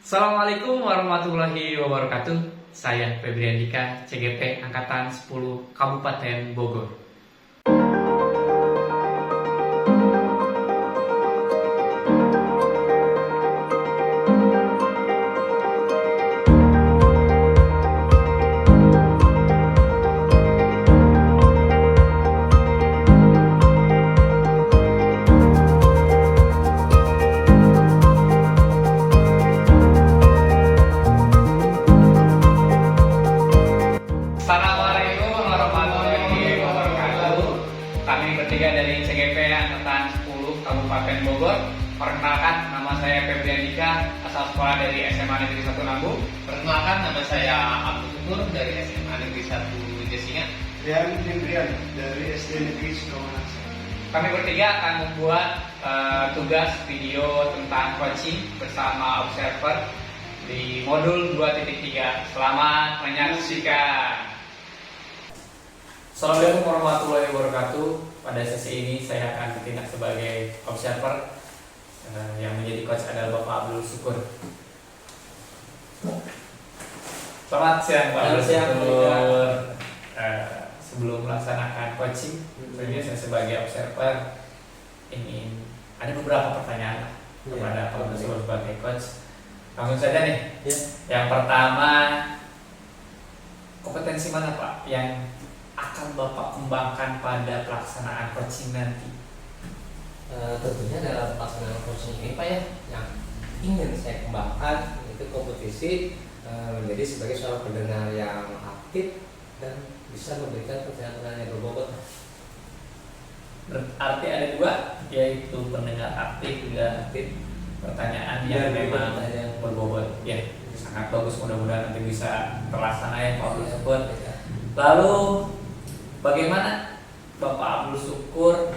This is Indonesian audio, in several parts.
Assalamualaikum warahmatullahi wabarakatuh. Saya Febrian Dika, CGP Angkatan 10 Kabupaten Bogor. Assalamualaikum warahmatullahi wabarakatuh. Kami bertiga dari CGP Angkatan 10 Kabupaten Bogor. Perkenalkan, nama saya Febrian Dika, asal sekolah dari SMA Negeri 1 Nanggung. Perkenalkan, nama saya Abdul Syukur dari SMA Negeri 1 Jasinga. Rian Indrian dari SD Negeri Sukamanasa. Kami bertiga akan membuat tugas video tentang coaching bersama observer di modul 2.3. Selamat menyaksikan. Assalamualaikum warahmatullahi wabarakatuh. Pada sesi ini saya akan bertindak sebagai observer. Yang menjadi coach adalah Bapak Abdul Syukur. Selamat siang Pak Abdul Syukur. Sebelum melaksanakan coaching, tentunya saya sebagai observer ingin ada beberapa pertanyaan kepada Pak Abdul Syukur sebagai coach. Langsung saja nih. Yang pertama, kompetensi mana Pak yang akan Bapak kembangkan pada pelaksanaan coaching nanti? Tentunya dalam pelaksanaan coaching ini Pak ya, yang ingin saya kembangkan itu kompetisi menjadi sebagai seorang pendengar yang aktif dan bisa memberikan pertanyaan-pertanyaan yang berbobot. Berarti ada dua, yaitu pendengar aktif dan pertanyaan yang memang berbobot. Ya, sangat bagus, mudah-mudahan nanti bisa terlaksana ya Pak Abdul Syukur. Lalu bagaimana Bapak Abdul Syukur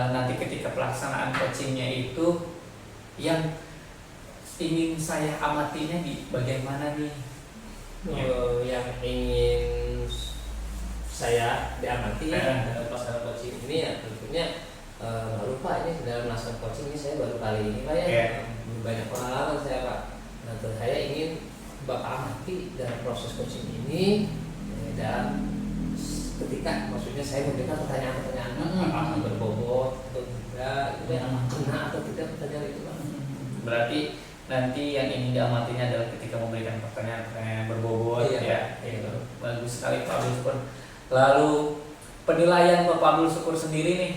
nanti ketika pelaksanaan coachingnya itu yang ingin saya amatinya di bagian mana nih? Yang ingin saya diamati dalam pelaksanaan coaching ini ya tentunya baru Pak, ini dalam melaksanakan coaching ini saya baru kali ini Pak ya. Banyak pengalaman saya Pak. Nah, saya ingin Bapak amati dalam proses coaching ini dan ketika maksudnya saya memberikan pertanyaan-pertanyaan apakah berbobot atau tidak, itu yang kena atau tidak pertanyaan itu Pak. Berarti nanti yang ingin diamatinya adalah ketika memberikan pertanyaan-pertanyaan yang berbobot. Iya. Bagus sekali Pak Abdul Syukur. Lalu penilaian Bapak Abdul Syukur sendiri nih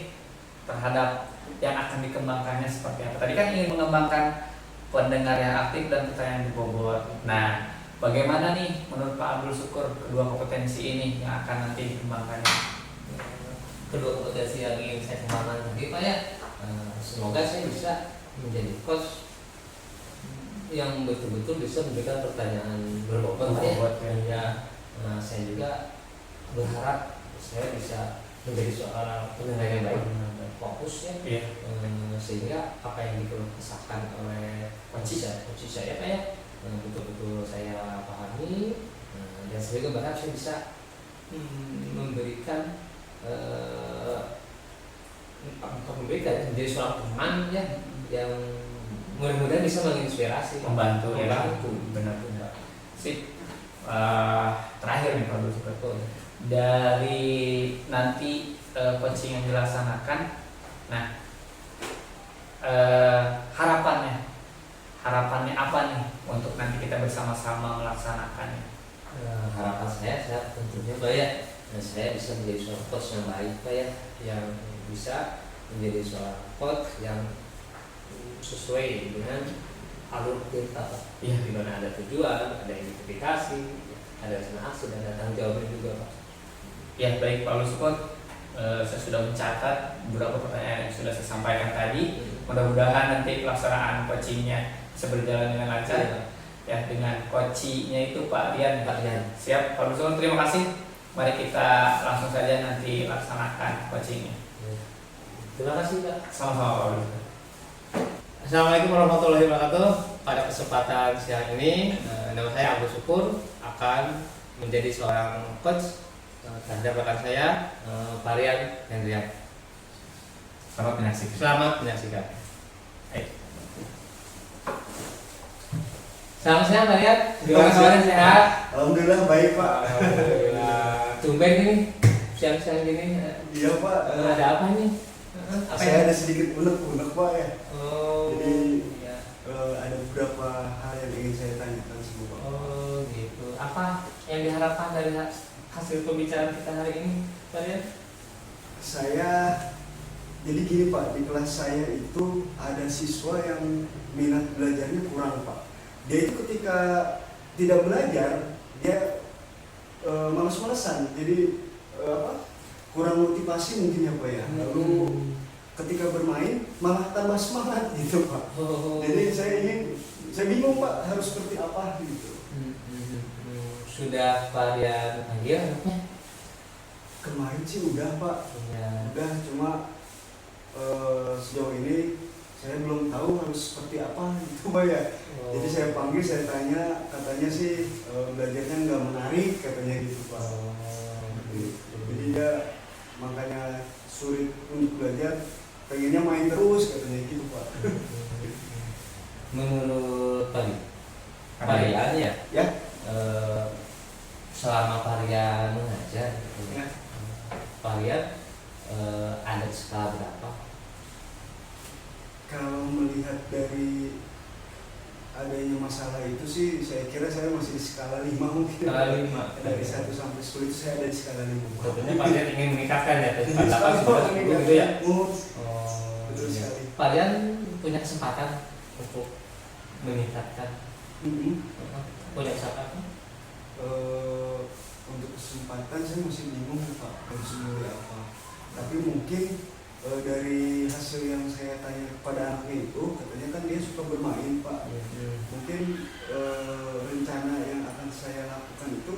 terhadap yang akan dikembangkannya seperti apa? Tadi kan ingin mengembangkan pendengar yang aktif dan pertanyaan yang berbobot. Nah, bagaimana nih menurut Pak Abdul Syukur kedua kompetensi ini yang akan nanti dikembangkannya? Kedua kompetensi yang ingin saya kembangkan tadi Pak ya, semoga saya bisa menjadi coach yang betul-betul bisa memberikan pertanyaan berbobot Pak ya. Saya juga berharap saya bisa menjadi seorang pendengar yang baik, fokus ya, sehingga apa yang dikeluhkan oleh coach saya Pak ya betul-betul saya pahami, dan saya berharap saya bisa memberikan menjadi seorang teman ya yang mudah-mudahan bisa menginspirasi, membantu. Benar-benar. Sip. Terakhir nih Pak Abdul Syukur, dari nanti coaching yang dilaksanakan, nah harapannya apa nih untuk nanti kita bersama-sama melaksanakannya? Harapan saya tentunya Pak ya, saya bisa menjadi seorang coach yang baik Pak ya, yang bisa menjadi seorang coach yang sesuai dengan alur kita Pak. Di mana ada tujuan, ada identifikasi, ada rencana aksi dan ada tanggung jawabnya juga Pak. Ya baik Pak Abdul Syukur, saya sudah mencatat beberapa pertanyaan yang sudah saya sampaikan tadi. Mudah-mudahan nanti pelaksanaan coachingnya bisa berjalan dengan lancar. Ya, dengan coachingnya itu Pak Rian. Siap Pak Abdul Syukur, terima kasih. Mari kita langsung saja nanti laksanakan coachingnya. Terima kasih Pak. Sama-sama Pak Abdul Syukur. Assalamualaikum warahmatullahi wabarakatuh. Pada kesempatan siang ini, nama saya Abdul Syukur akan menjadi seorang coach terhadap rekan saya, Pak Rian Hendrian. Selamat menyaksikan. Selamat menyaksikan. Baik. Salam sehat Pak Rian. Gimana kabarnya, sehat? Alhamdulillah baik Pak. Alhamdulillah. Tumben ini siang-siang gini. Iya Pak. Ada apa nih? Apa Saya ada sedikit unek-unek Pak ya. Oh, Jadi, iya. Ada beberapa hal yang ingin saya tanyakan sama Pak. Oh gitu. Apa yang diharapkan dari hasil pembicaraan kita hari ini, Pak Rian? Saya jadi gini Pak, di kelas saya itu ada siswa yang minat belajarnya kurang Pak. Dia itu ketika tidak belajar dia malas-malasan. Jadi kurang motivasi mungkin ya Pak ya. Lalu ketika bermain malah tambah semangat gitu Pak. Jadi saya bingung Pak harus seperti apa gitu. Sudah Pak Rian panggil anaknya? Kemarin sih udah Pak. Ya. Udah, cuma sejauh ini saya belum tahu harus seperti apa gitu Pak ya. Jadi saya panggil, saya tanya, katanya sih belajarnya nggak menarik katanya gitu Pak. Jadi dia makanya sulit untuk belajar, pengennya main terus katanya gitu Pak. Menurut Pak Rian ya? Ya. Selama Pak Rian mengajar gitu, Ya. Pak Rian ada skala berapa? Kalau melihat dari adanya masalah itu sih, saya kira saya masih di skala 5 mungkin. Skala 5. Dari 1 sampai 10 itu saya ada di skala 5. Tentunya Pak Rian ingin meningkatkan ya, dari Jadi 8 sekali Pak, sampai 10 gitu ya? Oh, Oh, betul iya. sekali. Pak Rian punya kesempatan untuk meningkatkan, punya kesempatan? Untuk kesempatan saya masih bingung Pak harus mulai apa. Tapi mungkin dari hasil yang saya tanya kepada anaknya itu, katanya kan dia suka bermain Pak. Mungkin rencana yang akan saya lakukan itu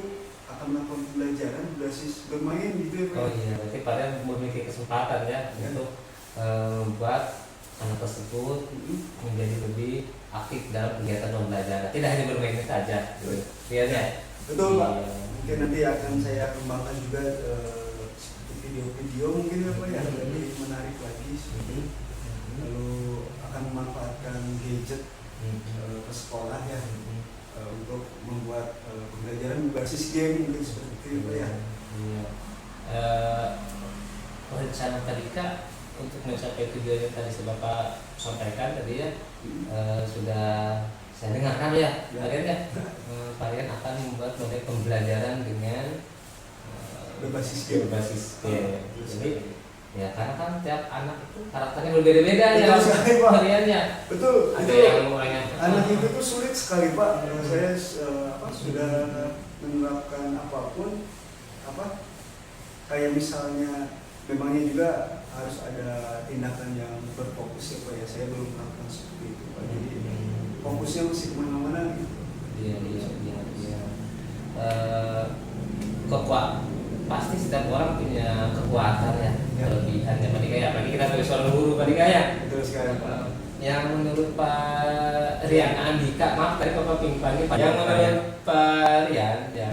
akan melakukan pembelajaran berbasis bermain gitu ya Pak. Oh iya, berarti Pak Rian memiliki kesempatan ya, Ya. untuk membuat anak tersebut menjadi lebih aktif dalam kegiatan pembelajaran, tidak hanya bermain saja gitu. Iya ya? Betul Pak. Iya. Mungkin nanti akan saya kembangkan juga seperti video-video mungkin ya Pak ya, lebih menarik lagi seperti itu. Lalu akan memanfaatkan gadget ke sekolah ya, untuk membuat pembelajaran berbasis game mungkin seperti itu ya Pak ya. Iya. Rencana tadi Kak untuk mencapai tujuan yang tadi Bapak sampaikan tadi ya, sudah saya dengarkan ya, Pak Rian ya. Pak Rian akan membuat model pembelajaran dengan Berbasis game. Jadi ya karena kan tiap anak itu karakternya berbeda-beda ya, Betul sekali, Pak. Pak Rian ya. Betul. Ada Itu yang mulainya anak itu tuh sulit sekali Pak. Saya sudah menerapkan apapun kayak misalnya memangnya juga harus ada tindakan yang berfokus ya Pak ya. Saya belum melakukan seperti itu Pak. Jadi fokusnya masih kemana-mana gitu. Iya. Pasti setiap orang punya kekuatan ya, kelebihannya Pak Dika ya. Apalagi kita sebagai seorang guru Pak Dika ya. Betul sekali Pak. Yang menurut Pak Rian Andika, maaf tadi Bapak pingpangi Pak. Yang menurut Pak Rian ya,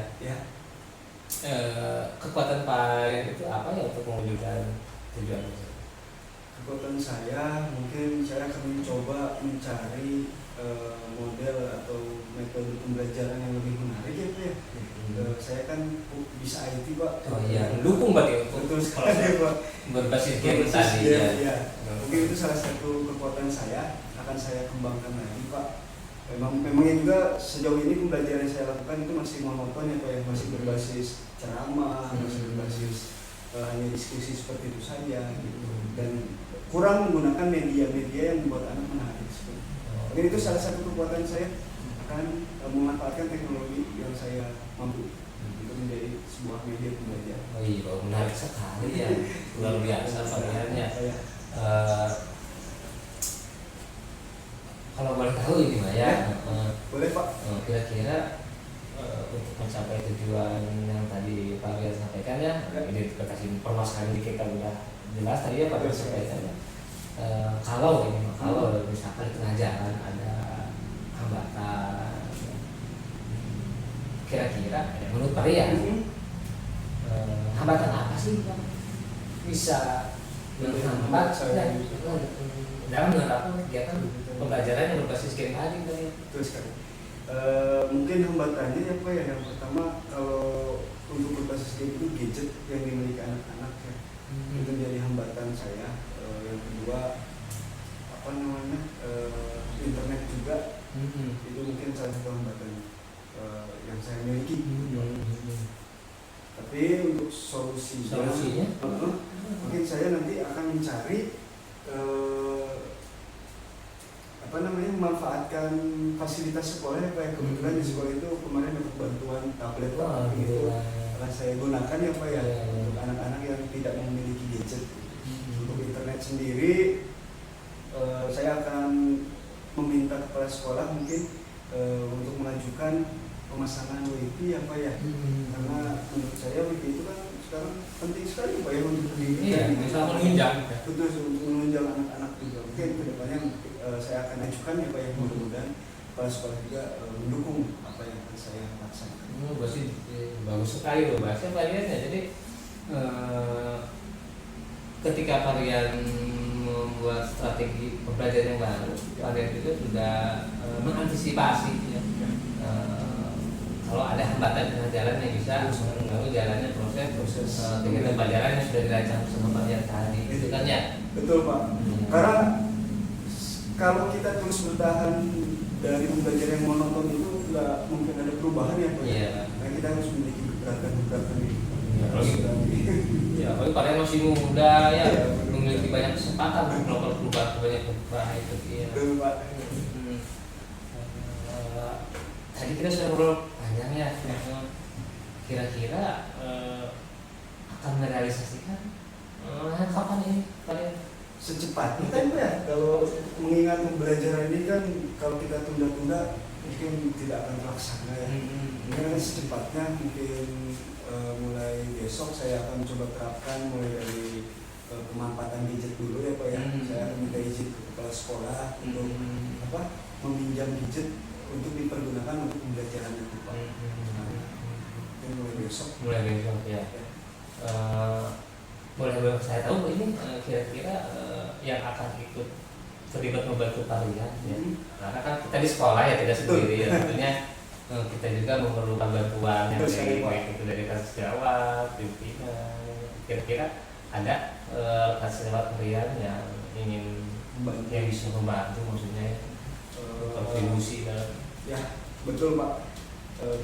kekuatan Pak Rian itu apa ya untuk mewujudkan tujuan itu? Kekuatan saya mungkin saya akan mencoba mencari model atau metode pembelajaran yang lebih menarik ya Pak ya. Saya kan bisa IT Pak. Oh iya, mendukung berarti untuk Betul sekali Pak. berbasis game Berbasis tadi game, ya. ya. Mungkin itu salah satu kekuatan saya, akan saya kembangkan lagi Pak. Memangnya juga sejauh ini pembelajaran yang saya lakukan itu masih monoton ya Pak ya, masih berbasis ceramah, masih berbasis hanya diskusi seperti itu saja gitu. Dan kurang menggunakan media-media yang membuat anak menarik. Mungkin itu salah satu kekuatan saya, akan memanfaatkan teknologi yang saya mampu itu menjadi sebuah media pembelajaran. Oh iya, menarik sekali ya, luar biasa Pak Rian ya. Kalau boleh tahu ini Pak ya, Boleh Pak. kira-kira untuk mencapai tujuan yang tadi Pak Rian sampaikan ya, identifikasi permasalahan di kita udah jelas tadi ya Pak Rian sampaikan ya. Kalau misalkan di tengah jalan ada hambatan, kira-kira menurut Pak Rian hambatan apa sih yang bisa menghambat dalam menerapkan kegiatan pembelajaran yang berbasis game tadi? Betul sekali. Mungkin hambatannya apa ya, yang pertama kalau untuk berbasis game itu gadget yang dimiliki anak-anak ya, itu jadi hambatan saya. Yang kedua apa namanya, internet juga, itu mungkin salah satu hambatan yang saya miliki. Tapi untuk solusinya mungkin saya nanti akan mencari apa namanya, memanfaatkan fasilitas sekolah ya Pak ya. Kebetulan di sekolah itu kemarin dapat bantuan tablet Pak, gitu akan saya gunakan ya Pak ya, untuk anak-anak yang tidak memiliki gadget. Untuk internet sendiri saya akan meminta kepala sekolah mungkin untuk mengajukan pemasangan WiFi ya Pak ya, karena menurut saya WiFi itu kan sekarang penting sekali Pak ya untuk pendidikan. Iya, bisa menunjang. Betul, untuk menunjang anak-anak juga. Mungkin kedepannya saya akan ajukan ya Pak ya, mudah-mudahan kepala sekolah juga mendukung apa yang akan saya laksanakan. Bagus sekali loh bahasnya variannya. Jadi ketika kalian membuat strategi pembelajaran yang baru, kalian itu sudah mengantisipasi ya. Kalau ada hambatan tengah jalan yang bisa mengganggu jalannya proses kegiatan pelajaran yang sudah dirancang bersama Pak yang tadi, gitu kan ya? Betul Pak. Karena kalau kita terus bertahan dari pembelajaran yang monoton itu nggak mungkin ada perubahan ya Pak. Iya. Nah, kita harus memiliki gebrakan-gebrakan ini. Ya, kalau kalian masih muda ya, memiliki banyak kesempatan untuk melakukan perubahan itu. Iya. Betul Pak. Tadi kita sudah ngobrol panjang ya. Kira-kira akan merealisasikan kapan ini kalian? Secepatnya kan ya, kalau mengingat pembelajaran ini kan kalau kita tunda-tunda mungkin tidak akan terlaksana ya. Mungkin secepatnya, mungkin mulai besok saya akan coba terapkan mulai dari pemanfaatan gadget dulu ya Pak ya. Saya akan minta izin ke kepala sekolah untuk apa, meminjam gadget untuk dipergunakan untuk pembelajaran itu Pak. Mungkin mulai besok. Ya. Boleh saya tahu ini kira-kira yang akan ikut terlibat membantu kalian ya? Karena kan kita di sekolah ya tidak sendiri ya, tentunya kita juga memerlukan bantuan yang dari kasih jawab, pimpinan. Kira-kira ada kasih jawab kalian yang ingin yang bisa membantu, maksudnya kontribusi dalam ya betul Pak.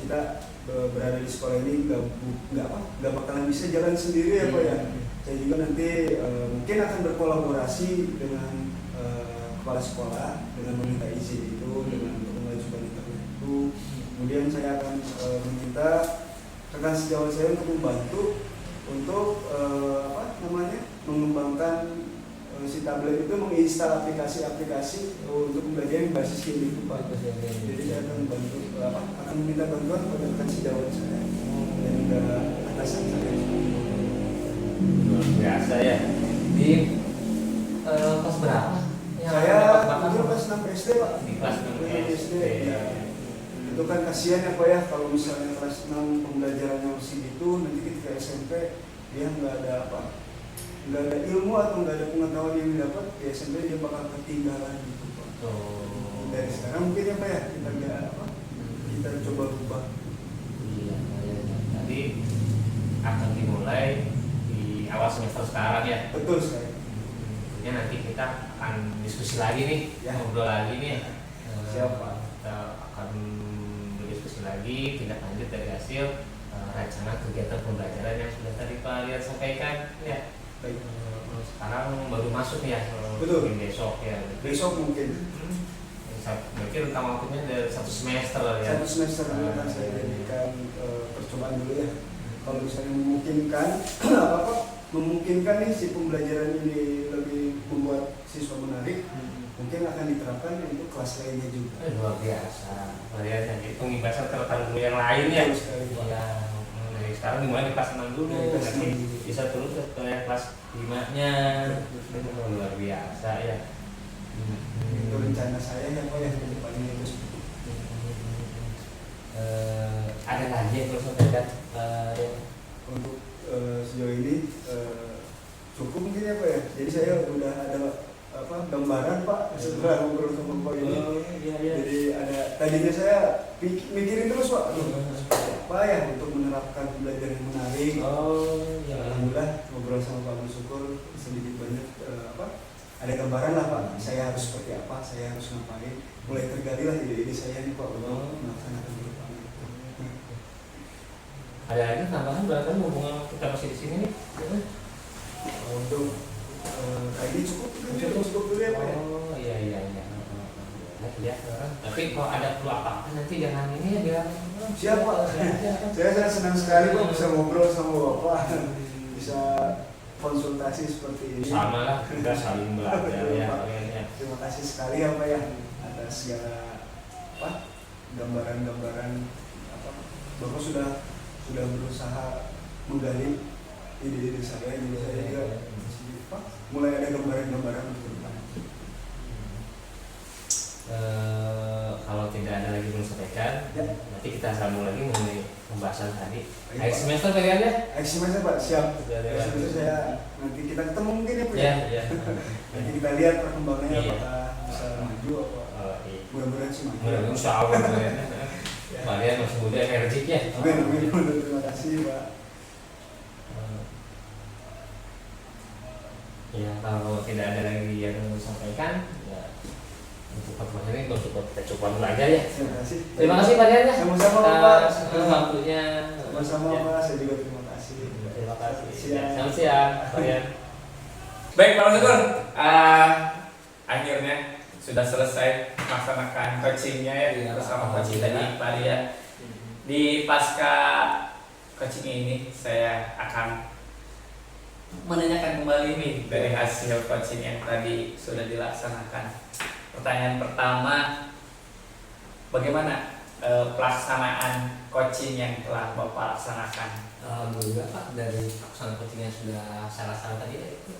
Kita berada di sekolah ini nggak bakalan bisa jalan sendiri ya Pak ya. Saya juga nanti mungkin akan berkolaborasi dengan kepala sekolah dengan meminta izin itu, dengan mengajukan internet itu. Kemudian saya akan meminta rekan sejawat saya untuk membantu untuk mengembangkan si tablet itu, menginstal aplikasi-aplikasi untuk pembelajaran berbasis game itu Pak. Jadi saya akan membantu akan meminta bantuan pada rekan sejawat saya dan juga atasan saya. Luar biasa ya. Di kelas berapa? Saya itu kelas 6 SD Pak. Di kelas 6 SD. Ya. Itu kan kasihan ya Pak ya, kalau misalnya kelas 6 pembelajarannya masih gitu, nanti ketika SMP dia nggak ada ilmu atau nggak ada pengetahuan yang didapat, di SMP dia bakal ketinggalan gitu Pak. Dari sekarang mungkin ya Pak ya, kita coba rubah. Iya. Tadi akan dimulai awal semester sekarang ya. Betul sekali. Tentunya nanti kita akan diskusi lagi nih, ngobrol lagi nih. Siapa? Kita akan berdiskusi lagi tindak lanjut dari hasil rencana kegiatan pembelajaran yang sudah tadi Pak Liat sampaikan ya. Baik. Sekarang baru masuk ya. Betul. Mungkin besok ya. Besok mungkin. Mungkin rentang waktunya dari 1 semester ya. 1 semester dulu kan saya jadikan percobaan dulu ya. Kalau misalnya memungkinkan nih si pembelajaran ini lebih membuat siswa menarik, mungkin akan diterapkan untuk kelas lainnya juga. Luar biasa. Melihat yang pengibasan terutama dulu yang lain ya. Iya. Dari sekarang dimulai di kelas 6 dulu, nanti bisa terus ke kelas 5-nya. Luar biasa ya. Itu rencana saya ya Pak ya, ke depannya itu. Ada lagi yang perlu sampaikan untuk sejauh ini cukup mungkin ya Pak ya. Jadi saya udah ada gambaran Pak setelah ngobrol sama Pak ini. Jadi ada tadinya saya mikirin terus Pak, aduh seperti apa ya untuk menerapkan pembelajaran yang menarik. Oh, ya. Alhamdulillah ngobrol sama Pak Abdul Syukur sedikit banyak ada gambaran lah Pak, saya harus seperti apa, saya harus ngapain, mulai tergali lah ide-ide saya nih Pak untuk melaksanakan ke depan. Ada lagi tambahan barangkali hubungan kita masih di sini nih? Untuk kayaknya cukup dulu ya Pak ya. Oh, iya. Ya. Tapi kalau ada perlu apa-apa nanti jangan ini ya bilang. Siap Pak. Saya senang sekali Pak bisa ngobrol sama Bapak, bisa konsultasi seperti ini. Sama lah, kita saling belajar ya. Terima kasih sekali ya Pak ya atas segala gambaran-gambaran Bapak sudah berusaha menggali ide-ide saya, jadi saya juga mulai ada gambaran-gambaran untuk depan. Kalau tidak ada lagi yang disampaikan, Ya. nanti kita sambung lagi mengenai pembahasan tadi. Baik, Akhir Pak. semester kalian ya? Aksi Pak, siap. Sudah Aksi lewat. semester saya nanti kita ketemu mungkin ya Pak Ya. Nanti kita lihat perkembangannya Iya. apakah bisa maju apa. Iya. Mudah-mudahan sih maju. Mudah-mudahan insya Allah ya. Kalian masih muda energik ya. Amin. Terima kasih Pak. Ya kalau tidak ada lagi yang mau disampaikan, ya untuk pertemuan ini kita coba belajar ya. Terima kasih. Terima kasih Pak Dian ya. Sama-sama Pak. Waktunya. Sama-sama Ya. Pak, saya juga terima kasih. Terima kasih. Siap. Selamat siang Pak Dian. Baik Pak Syukur, akhirnya sudah selesai melaksanakan coachingnya ya Iya, bersama coaching tadi alhamdulillah. Pak Dian. Di pasca coaching ini saya akan menanyakan kembali nih dari hasil coaching yang tadi sudah dilaksanakan. Pertanyaan pertama, bagaimana pelaksanaan coaching yang telah Bapak laksanakan? Alhamdulillah Pak, dari pelaksanaan coaching yang sudah saya laksanakan tadi ya, itu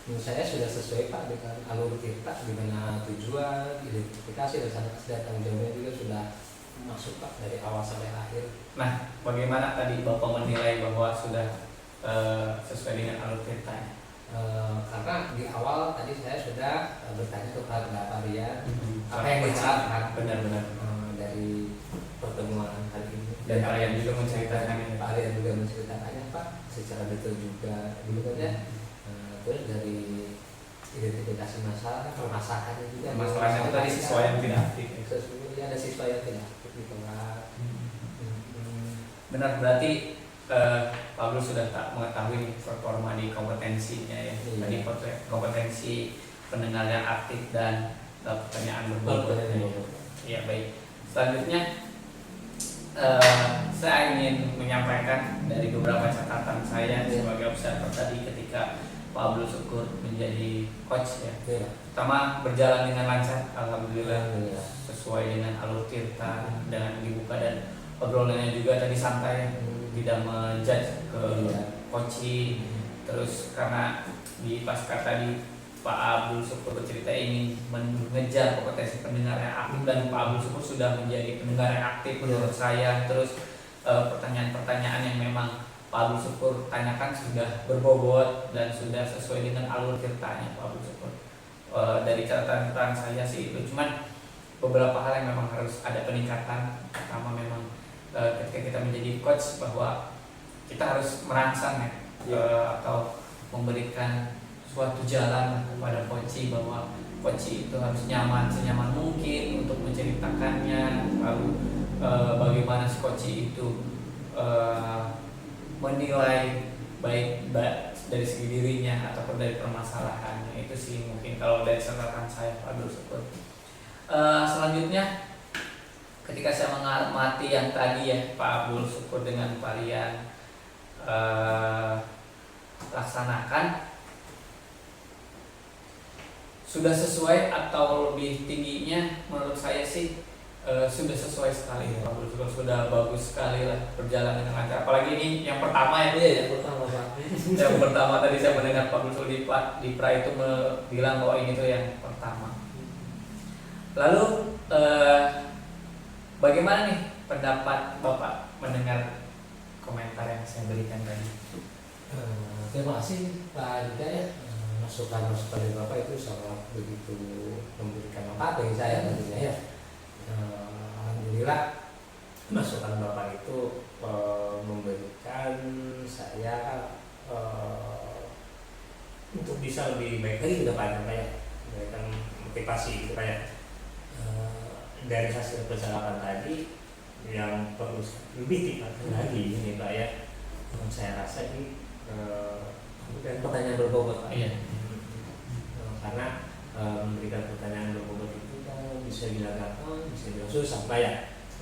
menurut saya sudah sesuai Pak dengan alur kita, di mana tujuan, identifikasi dan tanggung jawabnya juga sudah masuk Pak dari awal sampai akhir. Nah, bagaimana tadi Bapak menilai bahwa sudah sesuai dengan alur ceritanya? Karena di awal tadi saya sudah bertanya kepada Pak Rian apa yang diharapkan Benar-benar. dari pertemuan hari ini, Dan kalian juga menceritakan ini. Pak Rian juga menceritakannya Pak secara detail juga dulu kan ya. Terus dari identifikasi masalah, permasalahannya juga. Masalahnya itu tadi siswa yang tidak aktif. Sesungguhnya ada siswa yang tidak aktif di kelas. Benar, berarti Pak Abdul sudah tak mengetahui nih performa di kompetensinya ya. Iya. Tadi kompetensi pendengar yang aktif dan pertanyaan berbobot. Ya baik. Selanjutnya saya ingin menyampaikan dari beberapa catatan saya sebagai observer tadi ketika Pak Abdul Syukur menjadi coach ya. Iya. Pertama, berjalan dengan lancar, alhamdulillah, Alhamdulillah. sesuai dengan alur cerita dengan dibuka, dan obrolannya juga tadi santai, tidak menjudge ke coaching. Terus karena di pasca tadi Pak Abdul Syukur bercerita ingin mengejar kompetensi pendengar yang aktif, dan Pak Abdul Syukur sudah menjadi pendengar yang aktif menurut saya. Terus pertanyaan-pertanyaan yang memang Pak Abdul Syukur tanyakan sudah berbobot dan sudah sesuai dengan alur ceritanya Pak Abdul Syukur. Dari catatan saya sih itu, cuman beberapa hal yang memang harus ada peningkatan. Pertama memang ketika kita menjadi coach bahwa kita harus merangsang atau memberikan suatu jalan kepada coach bahwa coach itu harus nyaman, senyaman mungkin untuk menceritakannya. Lalu bagaimana si coach itu menilai baik dari segi dirinya ataupun dari permasalahannya. Itu sih mungkin kalau dari catatan saya Pak Abdul Syukur. Selanjutnya ketika saya mengamati yang tadi ya Pak Abdul Syukur dengan Pak Rian laksanakan, sudah sesuai atau lebih tingginya menurut saya sih sudah sesuai sekali Pak Abdul Syukur, sudah bagus sekali lah berjalan dengan lancar. Apalagi ini yang pertama ya. Iya, yang pertama Pak. Yang pertama tadi saya mendengar Pak Abdul Syukur di pra itu bilang bahwa ini tuh yang pertama. Lalu bagaimana nih pendapat Bapak mendengar komentar yang saya berikan tadi? Terima kasih Pak Dika ya. Masukan-masukan dari Bapak itu sangat begitu memberikan manfaat bagi saya tentunya ya. alhamdulillah masukan Bapak itu memberikan saya untuk bisa lebih baik lagi ke depannya Pak ya, memberikan motivasi gitu Pak ya. Dari hasil percakapan tadi yang perlu lebih tingkatkan lagi ini Pak ya, saya rasa ini bukan pertanyaan berbobot Pak ya. Karena memberikan pertanyaan berbobot itu kan bisa bilang gampang, bisa bilang susah Pak ya.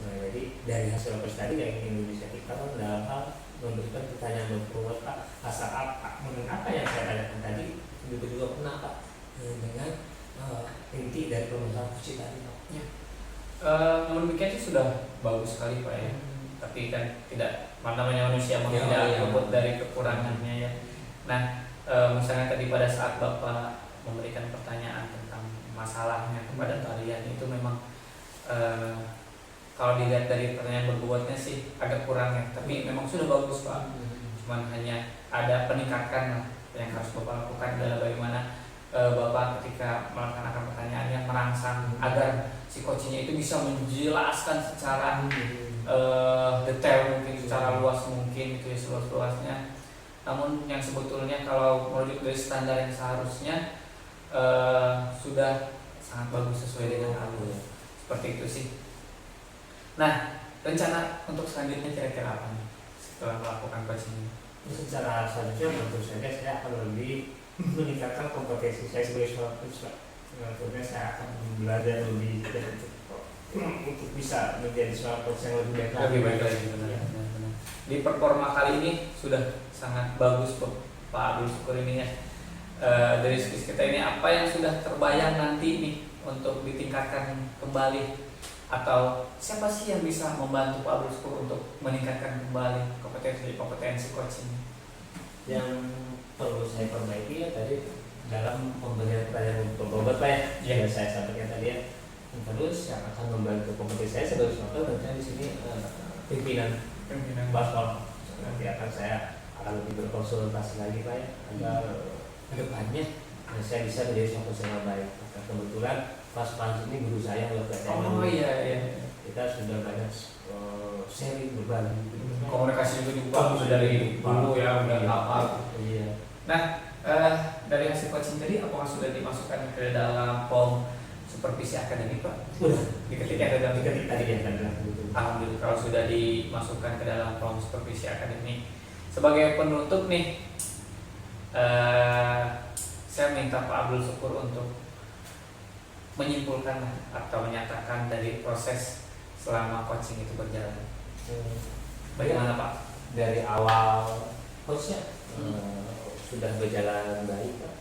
Jadi dari hasil apes tadi yang ingin Indonesia kita kan dalam hal memberikan pertanyaan berbobot Pak, asal apa mengenai apa yang saya tanyakan tadi juga pernah Pak dengan inti dari permasalahan kunci tadi Pak. Ya. Menurut demikian sih sudah bagus sekali Pak ya. Tapi kan tidak, namanya manusia tidak luput dari kekurangannya ya. Nah, misalnya tadi pada saat Bapak memberikan pertanyaan tentang masalahnya kepada kalian itu memang kalau dilihat dari pertanyaan berbobotnya sih agak kurang ya. Tapi memang sudah bagus Pak. Cuman hanya ada peningkatan lah yang harus Bapak lakukan adalah bagaimana Bapak ketika melaksanakan pertanyaan yang merangsang agar si coachingnya itu bisa menjelaskan secara detail mungkin, secara luas mungkin itu ya, seluas-luasnya. Namun yang sebetulnya kalau merujuk dari standar yang seharusnya sudah sangat bagus sesuai dengan alur. Seperti itu sih. Nah, rencana untuk selanjutnya kira-kira apa nih setelah melakukan coaching ini? Secara selanjutnya tentu saja saya akan lebih meningkatkan kompetensi saya sebagai seorang coach Pak. Tentunya saya akan belajar lebih untuk bisa menjadi seorang coach yang lebih baik lagi. Lebih baik lagi benar. Di performa kali ini sudah sangat bagus Pak Abdul Syukur ini ya. Dari diskusi kita ini apa yang sudah terbayang nanti nih untuk ditingkatkan kembali, atau siapa sih yang bisa membantu Pak Abdul Syukur untuk meningkatkan kembali kompetensi coaching? Yang perlu saya perbaiki ya tadi dalam pemberian pertanyaan berbobot Pak ya, yang saya sampaikan tadi ya. Terus yang akan membantu kompetensi saya sebagai contoh tentunya di sini pimpinan Baspol. Nanti akan lebih berkonsultasi lagi Pak ya, agar kedepannya saya bisa menjadi contoh yang baik. Kebetulan Mas Panji ini guru saya loh Pak. Oh iya. Kita sudah banyak sharing berbagi. Komunikasi juga bagus dari dulu ya, udah hafal. Iya. Nah, dari hasil coaching tadi apakah sudah dimasukkan ke dalam form supervisi akademik Pak? Udah. Diketik ya dalam Diketik tadi ya kan. Alhamdulillah kalau sudah dimasukkan ke dalam form supervisi akademik. Sebagai penutup nih, saya minta Pak Abdul Syukur untuk menyimpulkan atau menyatakan dari proses selama coaching itu berjalan. Bagaimana Pak? Dari awal coachnya sudah berjalan baik Pak.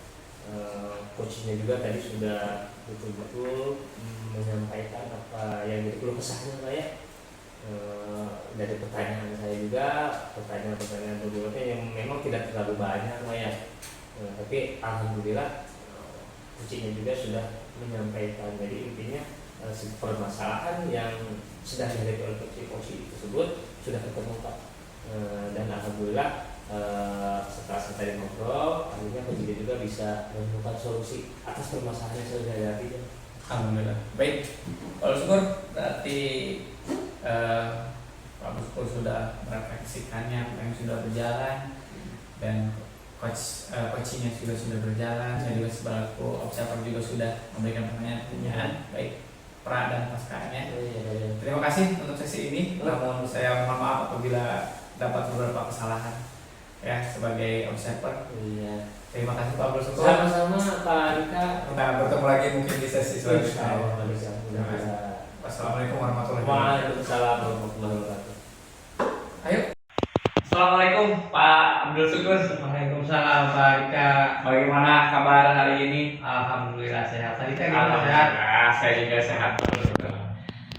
Coachnya juga tadi sudah betul-betul menyampaikan apa yang jadi keluh kesahnya Pak ya. Dari pertanyaan saya juga, pertanyaan berbobotnya yang memang tidak terlalu banyak Pak ya. Tapi alhamdulillah coachnya juga sudah menyampaikan. Jadi intinya permasalahan yang sedang dihadapi oleh coach tersebut sudah ketemu Pak. Dan alhamdulillah setelah saya tadi ngobrol, akhirnya coach juga bisa menemukan solusi atas permasalahan yang sudah dihadapi. Alhamdulillah. Baik, kalau syukur berarti Pak Syukur sudah merefleksikannya apa yang sudah berjalan, dan coachingnya juga sudah berjalan. Saya juga sebagai observer juga sudah memberikan pertanyaan baik pra dan paskanya. Terima kasih untuk sesi ini. Namun saya mohon maaf apabila dapat beberapa kesalahan ya sebagai observer. Iya. Terima kasih Pak Abdul Syukur. Sama-sama Pak Rika. Kita bertemu lagi mungkin di sesi selanjutnya. Wassalamualaikum warahmatullahi wabarakatuh. Waalaikumsalam warahmatullahi wabarakatuh. Ayo. Assalamualaikum Pak Abdul Syukur. Waalaikumsalam Pak Rika. Bagaimana kabar hari ini? Alhamdulillah sehat. Tadi kan Alhamdulillah, saya juga sehat.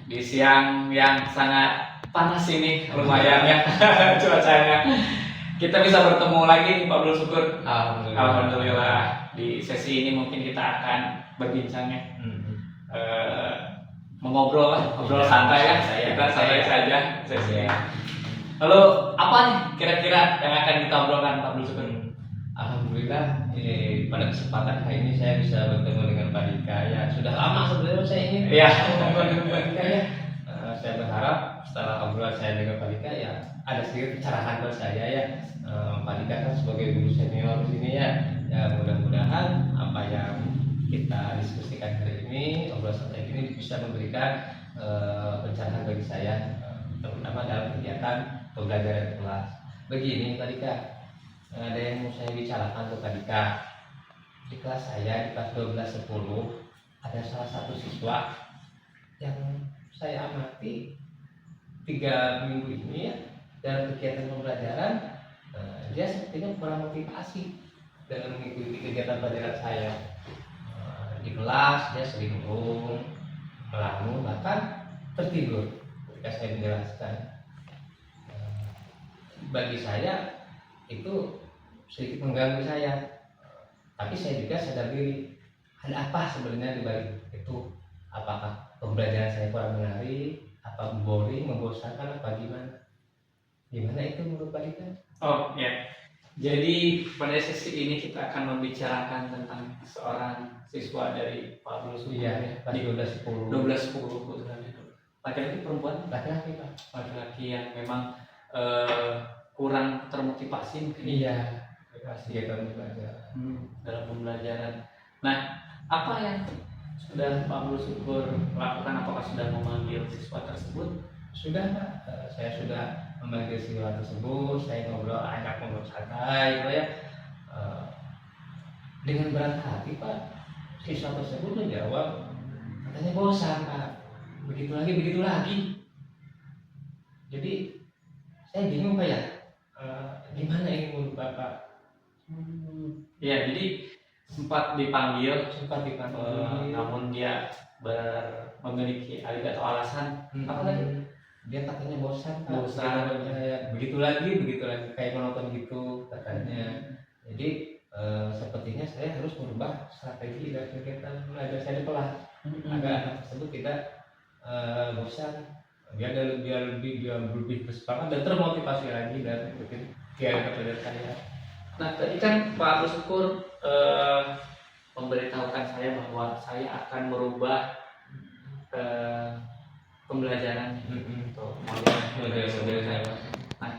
Di siang yang sangat panas ini, lumayan ya cuacanya. Kita bisa bertemu lagi nih Pak Abdul Syukur. Alhamdulillah. Di sesi ini mungkin kita akan berbincangnya, mengobrol santai ya. Kita santai saja sesinya. Lalu apa nih kira-kira yang akan kita obrolkan Pak Abdul Syukur? Alhamdulillah pada kesempatan kali ini saya bisa bertemu dengan Pak Dika ya. Sudah lama sebenarnya saya ingin bertemu dengan Pak Dika ya. saya berharap setelah obrolan saya dengan Pak Dika ya ada sedikit pencerahan buat saya ya. Pak Dika kan sebagai guru senior di sini ya, ya mudah-mudahan apa yang kita diskusikan hari ini, obrolan santai ini bisa memberikan pencerahan bagi saya, terutama dalam kegiatan pembelajaran kelas. Begini Pak Dika, ada yang mau saya bicarakan ke Pak Dika. Di kelas saya, di kelas 12-10, ada salah satu siswa yang saya amati 3 minggu ini ya, dalam kegiatan pembelajaran, dia sepertinya kurang motivasi dalam mengikuti kegiatan pelajaran saya. Di kelas dia sering murung, melamun, bahkan tertidur ketika saya menjelaskan. Bagi saya itu sedikit mengganggu saya, tapi saya juga sadar diri ada apa sebenarnya di balik itu. Apakah pembelajaran saya kurang menarik, apa boring, membosankan, apa gimana itu menurut Pak Dika? Oh ya, jadi pada sesi ini kita akan membicarakan tentang seorang siswa dari Pak Abdul Sukur. Iya, kelas 12-10. 12-10 kebetulan itu. Laki-laki perempuan? Laki-laki Pak. Laki-laki yang memang kurang termotivasi mungkin Iya, pasti ya kami belajar. dalam pembelajaran. Nah, apa yang sudah Pak Abdul Sukur lakukan? Apakah sudah memanggil siswa tersebut? Sudah Pak, saya sudah memanggil siswa tersebut, saya ngobrol santai gitu ya. Dengan berat hati Pak, siswa tersebut menjawab, katanya bosan Pak, begitu lagi. Jadi saya bingung Pak ya, gimana ini menurut Bapak? Ya, jadi sempat dipanggil, namun dia memiliki alibi atau alasan apa tadi? Dia katanya bosan Pak. Bosan. Begitu lagi kayak menonton gitu katanya. Jadi sepertinya saya harus merubah strategi dan kegiatan belajar saya di kelas agar anak tersebut tidak bosan, dia lebih bersemangat dan termotivasi lagi dan ikutin kegiatan belajar saya. Nah, tadi kan Pak Abdul Sukur memberitahukan saya bahwa saya akan merubah pembelajaran untuk model saya. Nah,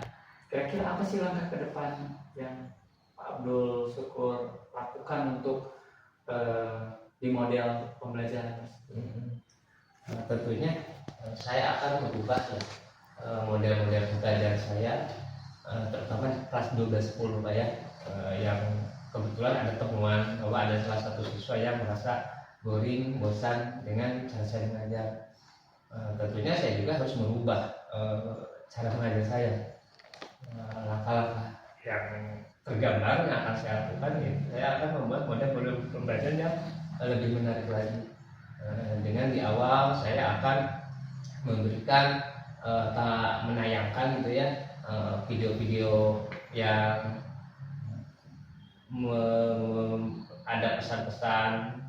kira-kira apa sih langkah ke depan yang Pak Abdul Sukur lakukan untuk di model pembelajaran tersebut? Tentunya saya akan merubah ya, model-model pembelajaran saya, terutama di kelas 12-10 Pak ya, yang kebetulan ada temuan bahwa ada salah satu siswa yang merasa boring, bosan dengan cara saya mengajar. Tentunya saya juga harus merubah cara mengajar saya. Langkah-langkah yang tergambar yang akan saya lakukan ya, saya akan membuat model-model pembelajaran yang lebih menarik lagi. Dengan di awal saya akan memberikan menayangkan gitu ya, video-video yang ada pesan-pesan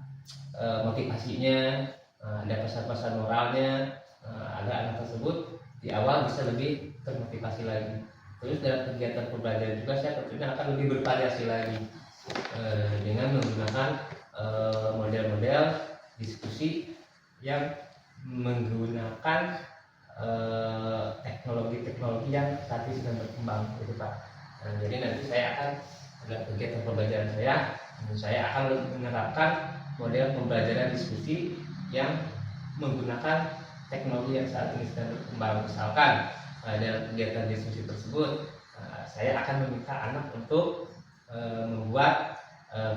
motivasinya, ada pesan-pesan moralnya, agar anak tersebut di awal bisa lebih termotivasi lagi. Terus dalam kegiatan pembelajaran juga saya tentunya akan lebih bervariasi lagi dengan menggunakan model-model diskusi yang menggunakan teknologi-teknologi yang saat ini sedang berkembang gitu Pak. Jadi nanti saya akan dalam kegiatan pembelajaran saya akan menerapkan model pembelajaran diskusi yang menggunakan teknologi yang saat ini sedang berkembang. Misalkan dalam kegiatan diskusi tersebut saya akan meminta anak untuk membuat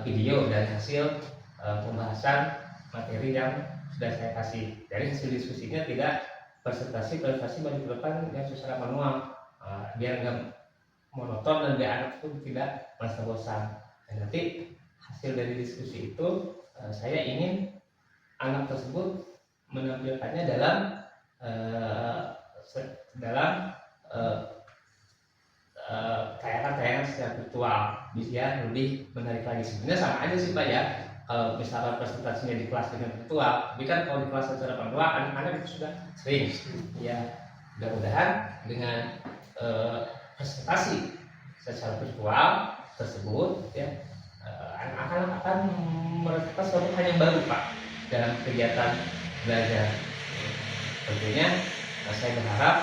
video dari hasil pembahasan materi yang sudah saya kasih. Dari hasil diskusinya tidak presentasi baju ke depan yang secara manual, biar nggak monoton dan biar anak itu tidak merasa bosan. Dan nanti hasil dari diskusi itu saya ingin anak tersebut menampilkannya dalam tayangan-tayangan secara virtual, bisa lebih menarik lagi. Sebenarnya sama aja sih Pak ya, kalau misalkan presentasinya di kelas dengan virtual, tapi kan kalau di kelas secara manual anak-anak itu sudah sering. Ya, mudah-mudahan dengan presentasi secara virtual tersebut ya, anak-anak akan merasakan suatu hal yang baru Pak dalam kegiatan belajar. Tentunya Nah, saya berharap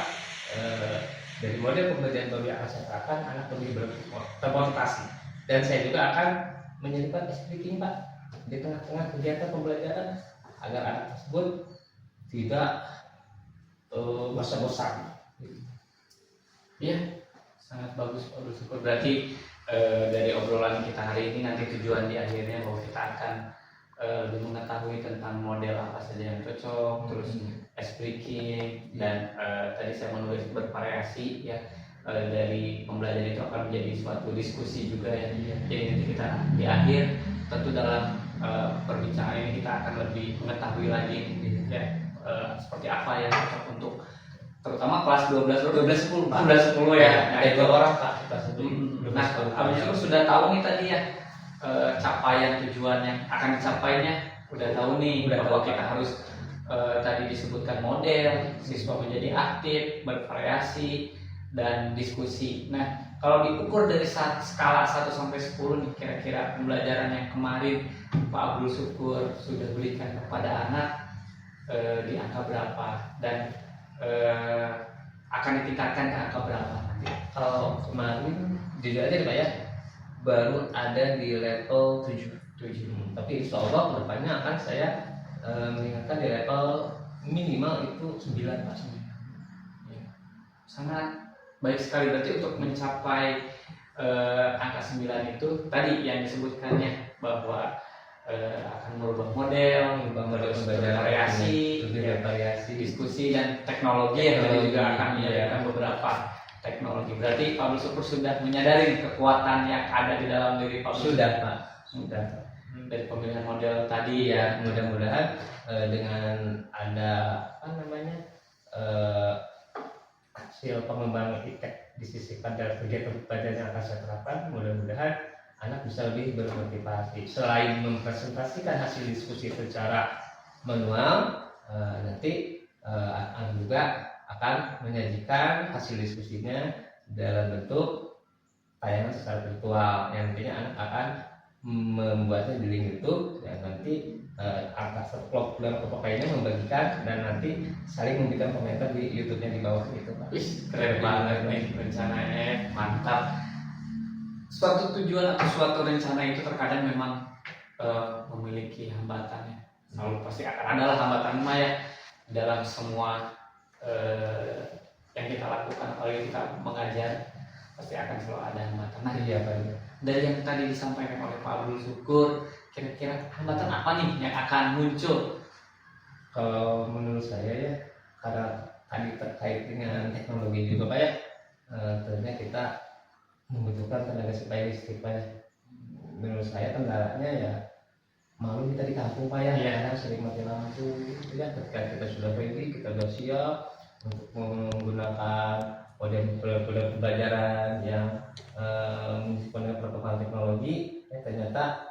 dari model pembelajaran baru yang akan saya terapkan, anak lebih termotivasi, dan saya juga akan menyelipkan speaking Pak di tengah-tengah kegiatan pembelajaran agar anak tersebut tidak bosan-bosan. Iya, sangat bagus Pak Abdul Syukur. Berarti dari obrolan kita hari ini nanti tujuan di akhirnya bahwa kita akan lebih mengetahui tentang model apa saja yang cocok, terus speaking, dan tadi saya menulis bervariasi ya. Dari pembelajaran itu akan menjadi suatu diskusi juga ya. Jadi nanti kita di akhir tentu dalam perbincangan ini kita akan lebih mengetahui lagi ya seperti apa yang cocok untuk terutama kelas 12 10 Pak. 12 10 ya. Ada 2 orang Pak kelas 10. Nah, abis itu sudah tahu nih tadi ya capaian tujuan yang akan dicapainya, udah tahu nih bahwa kita harus tadi disebutkan model, siswa menjadi aktif, bervariasi, dan diskusi. Nah, kalau diukur dari skala 1 sampai 10 nih, kira-kira pembelajaran yang kemarin Pak Abdul Syukur sudah berikan kepada anak di angka berapa, dan akan ditingkatkan ke angka berapa nanti? Kalau kemarin jujur aja nih Pak ya, baru ada di level 7. Tapi insya Allah kedepannya akan saya meningkatkan di level minimal itu 9 Pak. Ya. Sangat baik sekali, berarti untuk mencapai angka 9 itu tadi yang disebutkannya bahwa akan merubah model, terus variasi, diskusi, dan teknologi yang tadi juga akan menyediakan beberapa teknologi. Berarti Pak Abdul Syukur sudah menyadari kekuatan yang ada di dalam diri Pak Abdul Syukur. Sudah Pak, sudah. Dari pemilihan model tadi ya, Mudah-mudahan dengan ada hasil pengembangan ITEK disisipkan dalam kegiatan pembelajaran yang akan saya terapkan, mudah-mudahan anak bisa lebih bermotivasi. Selain mempresentasikan hasil diskusi secara manual, nanti anak juga akan menyajikan hasil diskusinya dalam bentuk tayangan secara virtual yang nantinya anak akan membuatnya di link YouTube, dan nanti angka kelompok lainnya membagikan dan nanti saling memberikan komentar di YouTube-nya di bawah itu Pak. Keren banget nih rencananya, mantap. Suatu tujuan atau suatu rencana itu terkadang memang memiliki hambatannya. Selalu pasti akan adalah hambatan ya dalam semua yang kita lakukan. Kalau kita mengajar pasti akan selalu ada hambatan. Nah, Iya Pak. dari yang tadi disampaikan oleh Pak Abdul Syukur, kira-kira hambatan apa nih yang akan muncul? Kalau menurut saya ya, karena tadi terkait dengan teknologi juga Pak ya, tentunya kita membutuhkan tenaga spesialis Pak ya. Menurut saya kendalanya ya malu kita di kampung Pak ya, kadang sering mati lampu gitu ya. Ketika kita sudah ready, kita sudah siap untuk menggunakan model pembelajaran yang menggunakan protokol teknologi, ternyata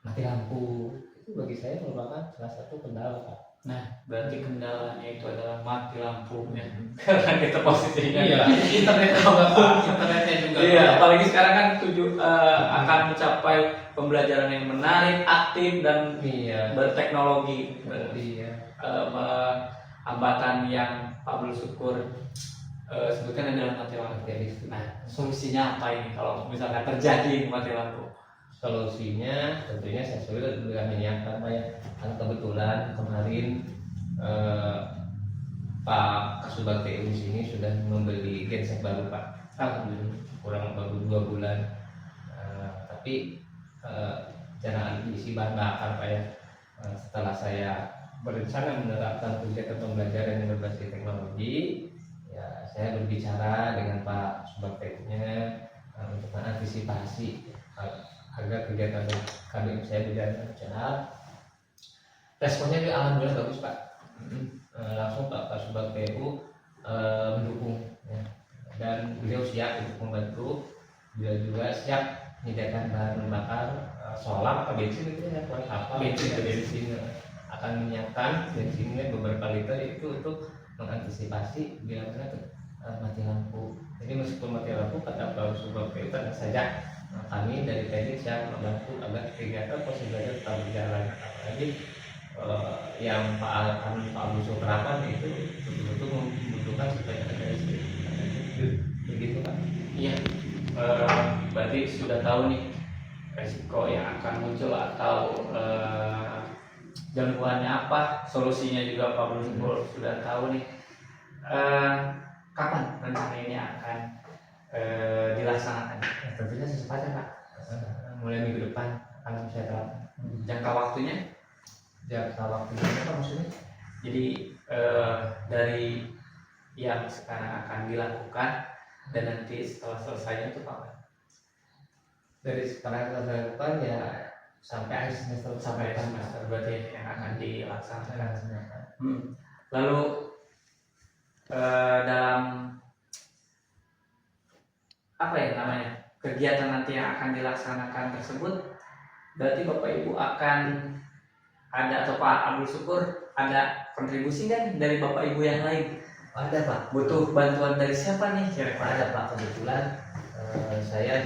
mati lampu. Itu bagi saya merupakan salah satu kendala Pak. Nah, berarti kendalanya itu adalah mati lampunya karena kita posisinya Internetnya juga. Iya, apalagi sekarang kan akan mencapai pembelajaran yang menarik, aktif, dan berteknologi. Hambatan yang Pak Abdul Syukur sebutkan adalah mati lampu. Nah, solusinya apa ini kalau misalkan terjadi mati lampu? Solusinya tentunya saya sudah menyiapkan Pak ya, karena kebetulan kemarin Pak Kasubag TU di sini sudah membeli genset baru Pak. Alhamdulillah, kurang baru 2 bulan. Tapi jangan diisi bahan bakar Pak ya. Setelah saya berencana menerapkan kegiatan pembelajaran yang berbasis teknologi, ya saya berbicara dengan Pak Kasubag TU-nya untuk mengantisipasi agar kegiatan kami saya berjalan lancar. Responnya juga alhamdulillah bagus Pak. Langsung Pak Kasubag TU mendukung ya. Dan beliau siap untuk membantu. Beliau juga siap menyediakan bahan bakar solar atau bensin itu ya, bensin akan menyiapkan bensinnya beberapa liter itu untuk mengantisipasi bila mana mati lampu. Jadi meskipun mati lampu kata Pak Kasubag TU tentu saja kami dari teknik siap membantu agar kegiatan proses belajar tetap berjalan. Apalagi yang Pak Abu Suprapan itu betul-betul membutuhkan supaya ada istri. Begitu Pak. Iya. Berarti sudah tahu nih resiko yang akan muncul atau gangguannya apa, solusinya juga Pak Bro sudah tahu nih. Kapan rencana ini akan dilaksanakan? Ya, tentunya secepatnya Pak. Mulai minggu depan kalau saya tahu. Jangka waktunya? Jangka waktunya apa maksudnya? Jadi dari yang sekarang akan dilakukan dan nanti setelah selesainya itu kapan? Dari sekarang kita lakukan ya sampai akhir semester Sampai semester berarti yang akan dilaksanakan. Lalu dalam apa ya namanya kegiatan nanti yang akan dilaksanakan tersebut, berarti Bapak Ibu akan ada atau Pak Abdul Syukur ada kontribusi kan dari Bapak Ibu yang lain? Ada Pak. Butuh bantuan dari siapa nih kira-kira? Ada Pak, kebetulan saya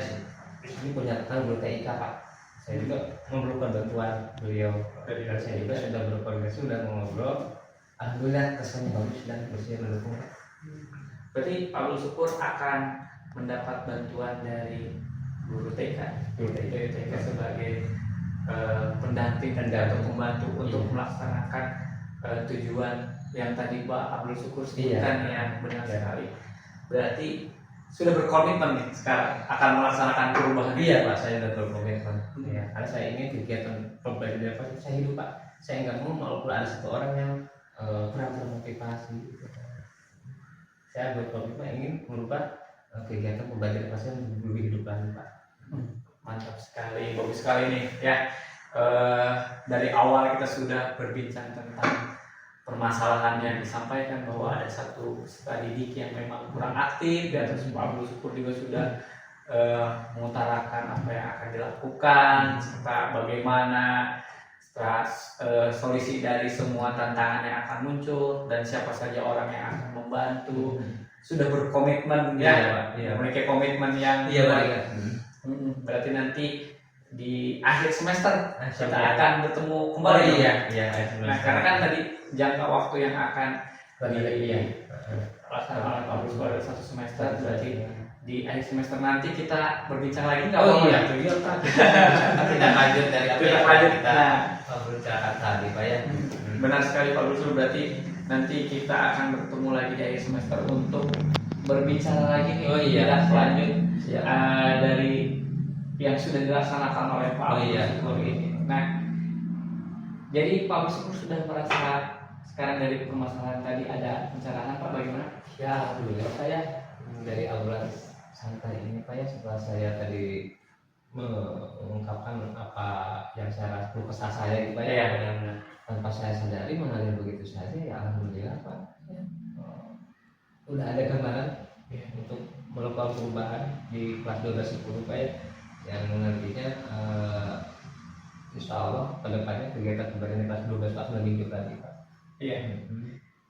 di sini punya rekan guru TIK Pak. Saya juga memerlukan bantuan beliau. Dan saya juga sudah berkoordinasi, sudah ngobrol. Alhamdulillah kesannya bagus dan bersih mendukung. Berarti Pak Abdul Syukur akan mendapat bantuan dari guru TK, TK sebagai pendamping atau pembantu untuk melaksanakan tujuan yang tadi Pak Abdul Syukur sebutkan ya, benar sekali. Berarti sudah berkomitmen nih sekarang akan melaksanakan perubahan. Iya Pak, saya sudah berkomitmen. Ya, karena saya ingin kegiatan pembelajaran saya hidup Pak. Saya nggak mau walaupun ada satu orang yang kurang termotivasi. Saya berkomitmen ingin merubah kegiatan pembelajaran saya lebih hidup lagi Pak. Mantap sekali, bagus sekali nih ya. Dari awal kita sudah berbincang tentang permasalahan yang disampaikan bahwa ada satu peserta didik yang memang kurang aktif, dan terus Pak Abdul Syukur juga sudah mengutarakan apa yang akan dilakukan serta bagaimana solusi dari semua tantangan yang akan muncul dan siapa saja orang yang akan membantu. Sudah berkomitmen ya, memiliki komitmen yang berarti nanti di akhir semester kita akan bertemu kembali. Nah, karena kan tadi jangka waktu yang akan dilaksanakan oleh Pak Abdul Syukur satu semester, berarti di akhir semester nanti kita berbincang lagi nggak? Tidak lanjut dari apa yang kita bicarakan tadi Pak ya. Benar sekali Pak Abdul Syukur, berarti nanti kita akan bertemu lagi di akhir semester untuk berbicara lagi nih tindak lanjut dari yang sudah dilaksanakan oleh Pak Abdul Syukur ini. Nah, jadi Pak Abdul Syukur sudah merasa sekarang dari permasalahan tadi ada pencerahan Pak, bagaimana? Ya alhamdulillah saya dari obrolan santai ini Pak ya, setelah saya tadi mengungkapkan apa yang saya rasa kesah saya gitu Pak ya, benar-benar tanpa saya sadari mengalir begitu saja ya, alhamdulillah Pak ya. Udah ada gambaran untuk melakukan perubahan di kelas 12-10 Pak ya, yang nantinya insya Allah kedepannya kegiatan pembelajaran kelas 12 kelas lebih giat lagi Pak. Iya.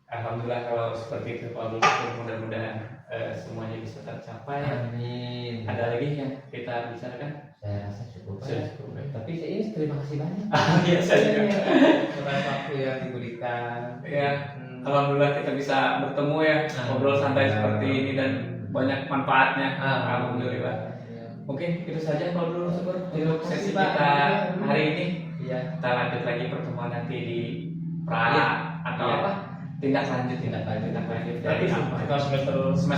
Alhamdulillah kalau seperti itu Pak Abdul Syukur, mudah-mudahan semuanya bisa tercapai. Amin. Ada lagi yang kita bicarakan? Saya rasa cukup Pak. Sudah cukup ya. Tapi saya ini terima kasih banyak. Iya, saya juga. Atas waktu yang diberikan. Ya, alhamdulillah kita bisa bertemu ya, ngobrol santai seperti ini dan banyak manfaatnya. Alhamdulillah. Mungkin itu saja Pak Abdul Syukur untuk sesi kita hari ini. Kita lanjut lagi pertemuan nanti di atau apa? Tindak lanjut dari Kita semester 1.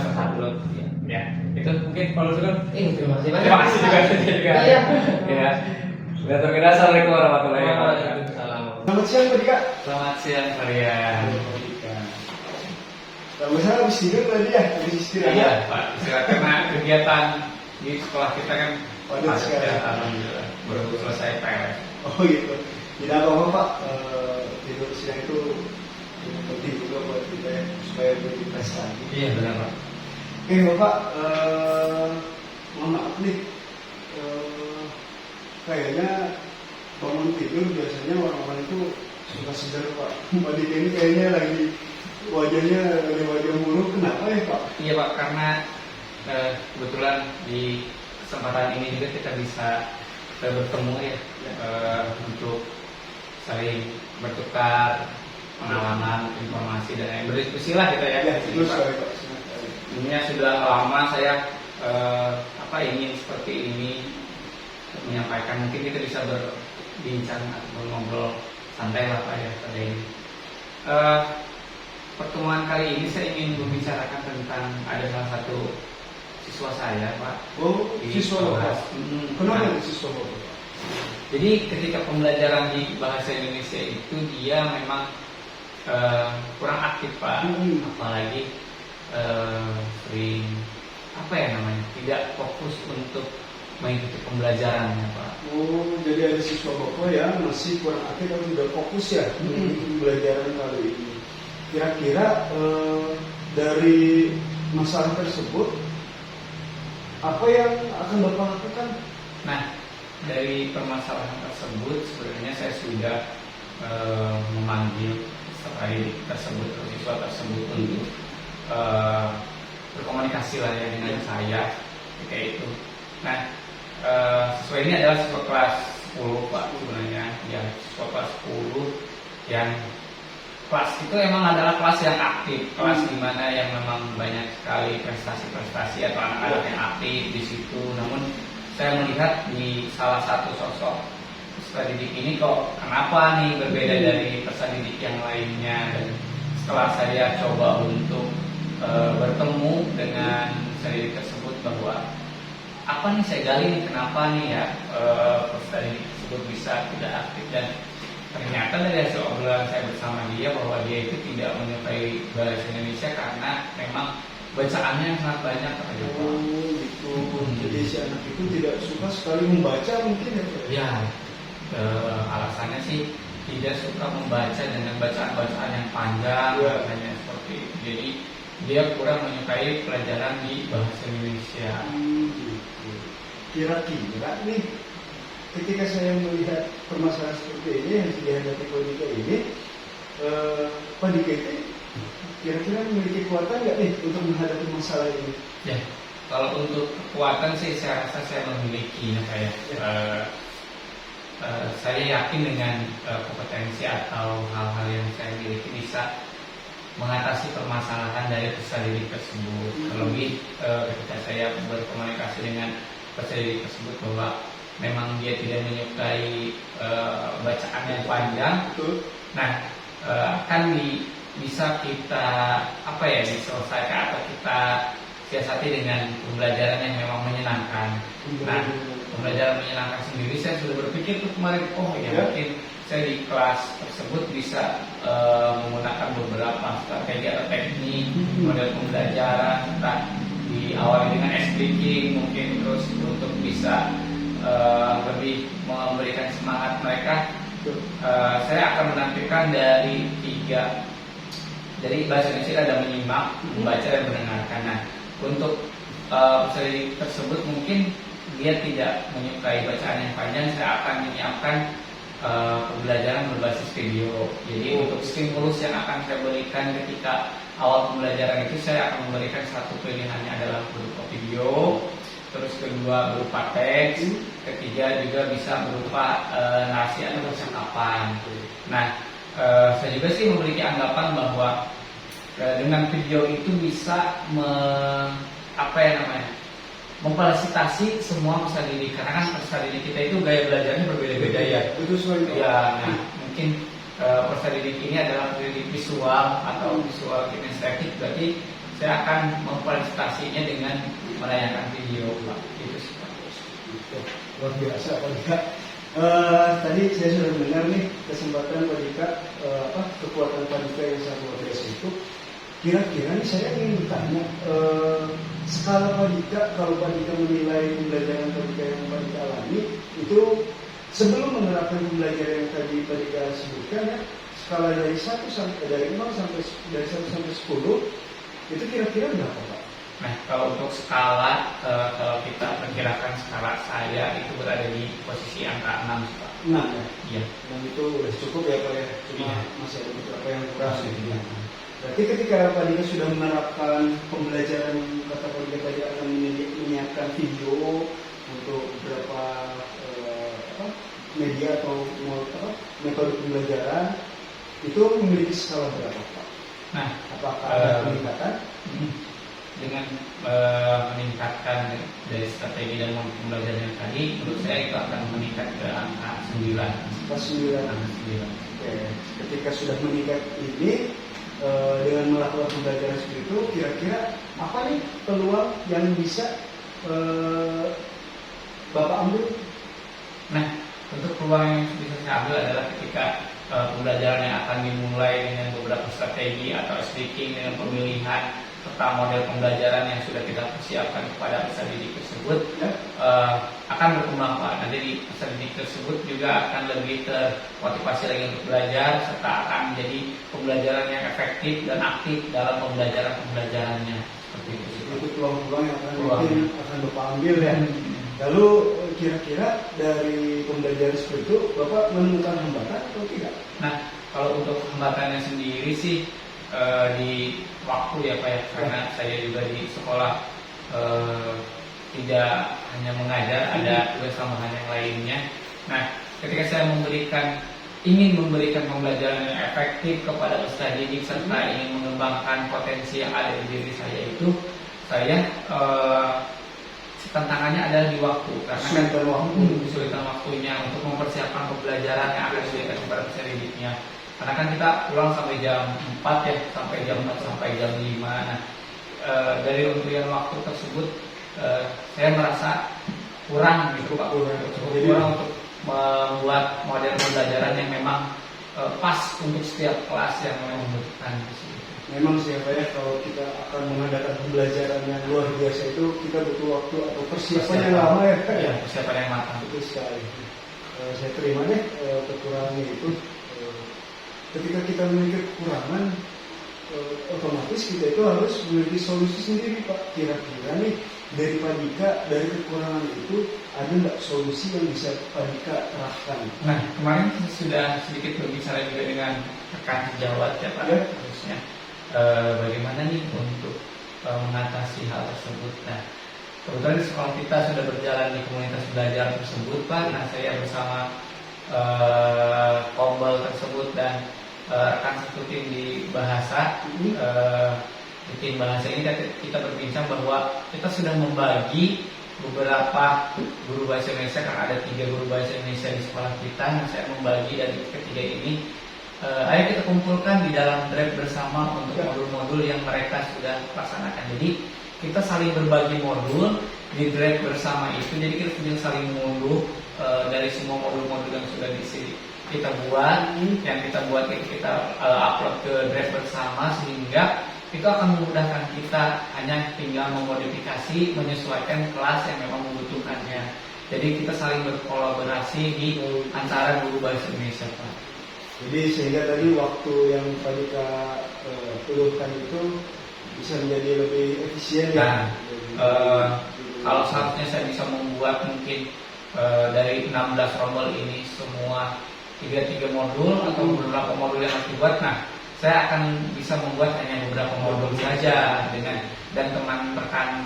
Ya, itu mungkin Pak Abdul Syukur. Terima kasih banyak. Terima kasih juga. Ya. Assalamualaikum warahmatullahi wabarakatuh. Selamat siang Pak Dika. Selamat siang kalian. Kalau saya habis tidur tadi ya, habis istirahat. Iya Pak, istirahat karena kegiatan di sekolah kita kan Waduh, sekarang. alhamdulillah baru selesai PR. Oh gitu. Tidak apa-apa Pak. Tidur siang itu penting juga buat kita ya, supaya lebih fresh lagi. Iya benar Pak. Oke Bapak, mohon maaf nih. Kayaknya bangun tidur biasanya orang-orang itu suka segar Pak. Mbak Dika ini kayaknya lagi wajahnya lagi wajah buruk. Kenapa ya Pak? Iya Pak, karena kebetulan di kesempatan ini juga kita bisa bertemu ya untuk saling bertukar pengalaman, informasi dan lain berdiskusi lah kita ya. Ya, di sini, terus Pak. sekali Pak. Ini sudah lama saya ingin seperti ini menyampaikan, mungkin kita bisa berbincang atau ngobrol santai lah Pak ya pada ini. Pertemuan kali ini saya ingin membicarakan tentang ada salah satu siswa saya Pak. Oh, di siswa kelas. Bapak. Nah, Kenapa siswa Bapak? jadi ketika pembelajaran di bahasa Indonesia itu dia memang kurang aktif Pak, apalagi sering tidak fokus untuk mengikuti pembelajarannya Pak. Oh, jadi ada siswa Bapak yang masih kurang aktif atau tidak fokus ya mengikuti pembelajaran kali ini. Kira-kira dari masalah tersebut apa yang akan Bapak lakukan? Nah, dari permasalahan tersebut sebenarnya saya sudah memanggil peserta didik tersebut atau siswa tersebut untuk berkomunikasi lah ya dengan saya kayak itu. Nah, siswa ini adalah siswa kelas 10 Pak sebenarnya, ya siswa kelas 10 yang kelas itu emang adalah kelas yang aktif, kelas di mana yang memang banyak sekali prestasi-prestasi atau anak-anak yang aktif di situ. Namun saya melihat di salah satu sosok peserta didik ini kok kenapa nih berbeda dari peserta didik yang lainnya. Dan setelah saya coba untuk bertemu dengan peserta didik tersebut bahwa apa nih saya gali nih kenapa nih ya peserta didik tersebut bisa tidak aktif, dan ternyata dari hasil obrolan saya bersama dia bahwa dia itu tidak menyukai bahasa Indonesia karena memang bacaannya yang sangat banyak kata dia. Oh, gitu. Jadi si anak itu tidak suka sekali membaca mungkin ya Pak? Ya, alasannya sih tidak suka membaca dengan bacaan-bacaan yang panjang, katanya seperti itu. Jadi dia kurang menyukai pelajaran di bahasa Indonesia. Gitu. Kira-kira nih, ketika saya melihat permasalahan seperti ini yang dihadapi Pak Dika ini, Pak Dika itu kira-kira memiliki kekuatan nggak nih untuk menghadapi masalah ini? Ya, kalau untuk kekuatan sih saya rasa saya memiliki kayak saya yakin dengan kompetensi atau hal-hal yang saya miliki bisa mengatasi permasalahan dari peserta didik tersebut. Terlebih ketika saya berkomunikasi dengan peserta didik tersebut bahwa memang dia tidak menyukai bacaan yang panjang. Betul. Nah, akan bisa kita diselesaikan atau kita siasati dengan pembelajaran yang memang menyenangkan. Nah, pembelajaran menyenangkan sendiri saya sudah berpikir tuh kemarin, mungkin saya di kelas tersebut bisa menggunakan beberapa strategi atau teknik model pembelajaran, entah diawali dengan speaking mungkin, terus untuk bisa lebih memberikan semangat mereka. Saya akan menampilkan dari bahasa Indonesia ada menyimak, membaca dan mendengarkan. Nah, untuk peserta didik tersebut mungkin dia tidak menyukai bacaan yang panjang, saya akan menyiapkan pembelajaran berbasis video. Jadi untuk stimulus yang akan saya berikan ketika awal pembelajaran itu, saya akan memberikan satu pilihannya adalah berupa video, terus kedua berupa teks, ketiga juga bisa berupa narasi atau percakapan. Nah, saya juga sih memiliki anggapan bahwa dengan video itu bisa memfasilitasi semua peserta didik, karena kan peserta didik kita itu gaya belajarnya berbeda-beda ya. Betul sekali. Ya, nah mungkin peserta didik ini adalah peserta didik visual atau visual kinestetik, berarti saya akan memfasilitasinya dengan menayangkan video Pak. Itu sih Pak. Luar biasa Pak Dika. Tadi saya sudah mendengar nih kesempatan Pak Dika, kekuatan Pak Dika yang sangat luar biasa itu. Kira-kira nih saya ingin bertanya, skala Pak Dika, kalau Pak Dika menilai pembelajaran Pak Dika yang Pak Dika alami itu sebelum menerapkan pembelajaran yang tadi Pak Dika sebutkan ya, skala dari 0 sampai 10 itu kira-kira berapa Pak? Nah, kalau untuk skala, kalau kita perkirakan skala saya itu berada di posisi angka 6 Pak. 6 ya? Iya. Dan itu udah cukup ya Pak ya? Cuma masih ada beberapa yang kurang gitu. Berarti ketika Pak Dika sudah menerapkan pembelajaran, kata Pak Dika tadi akan menyiapkan video untuk beberapa media atau metode pembelajaran itu memiliki skala berapa Pak? Nah, Apakah ada peningkatan? dengan meningkatkan dari strategi dan modul pembelajaran tadi, menurut saya itu akan meningkat ke angka 9. Pas 9. Angka 9. Oke. Ketika sudah meningkat ini dengan melakukan pembelajaran seperti itu, kira-kira apa nih peluang yang bisa Bapak ambil? Nah, untuk peluang yang bisa saya ambil adalah ketika pembelajaran yang akan dimulai dengan beberapa strategi atau speaking dengan pemilihan serta model pembelajaran yang sudah kita persiapkan kepada peserta didik tersebut akan berkembang Pak. Nanti di peserta didik tersebut juga akan lebih termotivasi lagi untuk belajar serta akan menjadi pembelajaran yang efektif dan aktif dalam pembelajarannya seperti itu. Itu peluang-peluang yang akan Bapak ambil ya. Lalu kira-kira dari pembelajaran seperti itu Bapak menemukan hambatan atau tidak? Nah, kalau untuk hambatannya sendiri sih di waktu ya Pak ya, karena saya juga di sekolah tidak hanya mengajar, ada tugas tambahan yang lainnya. Nah, ketika saya ingin memberikan pembelajaran yang efektif kepada peserta didik serta ingin mengembangkan potensi yang ada di diri saya itu, saya tantangannya adalah di waktu, karena kesulitan waktunya untuk mempersiapkan pembelajaran yang akan diberikan kepada peserta didiknya. Karena kan kita pulang sampai jam 4 ya, sampai jam 4 sampai jam 5. Nah, dari unduran waktu tersebut saya merasa kurang gitu Pak, kurang untuk membuat model pembelajaran yang memang pas untuk setiap kelas yang memang membutuhkan itu. Memang siapa ya, kalau kita akan mengadakan pembelajaran yang luar biasa itu kita butuh waktu atau persiapan yang lama ya. Iya, persiapan yang matang. Betul sekali. Saya terima deh kekurangannya itu. Ketika kita memiliki kekurangan, otomatis kita itu harus memiliki solusi sendiri Pak. Kira-kira nih dari Pak Dika, dari kekurangan itu ada nggak solusi yang bisa Pak Dika terapkan? Nah, kemarin sudah sedikit berbicara juga dengan rekan sejawat ya Pak, harusnya bagaimana nih untuk mengatasi hal tersebut. Nah, kebetulan di sekolah kita sudah berjalan di komunitas belajar tersebut Pak. Nah, saya bersama kombel tersebut dan rekan satu tim di bahasa, di tim bahasa ini kita berbincang bahwa kita sudah membagi beberapa guru bahasa Indonesia, karena ada 3 guru bahasa Indonesia di sekolah kita. Nah, saya membagi dari ketiga ini, ayo kita kumpulkan di dalam drive bersama untuk modul-modul yang mereka sudah laksanakan. Jadi kita saling berbagi modul di drive bersama itu. Jadi kita sudah saling mengunduh dari semua modul-modul yang sudah kita buat, yang kita buat itu kita upload ke drive bersama, sehingga itu akan memudahkan kita hanya tinggal memodifikasi menyesuaikan kelas yang memang membutuhkannya. Jadi kita saling berkolaborasi di antara guru bahasa Indonesia Pak. Jadi sehingga tadi waktu yang Pak Dika perlukan itu bisa menjadi lebih efisien ya. Kalau seharusnya saya bisa membuat mungkin dari 16 rombel ini semua 3 modul atau beberapa modul yang harus dibuat. Nah, saya akan bisa membuat hanya beberapa modul saja dan teman rekan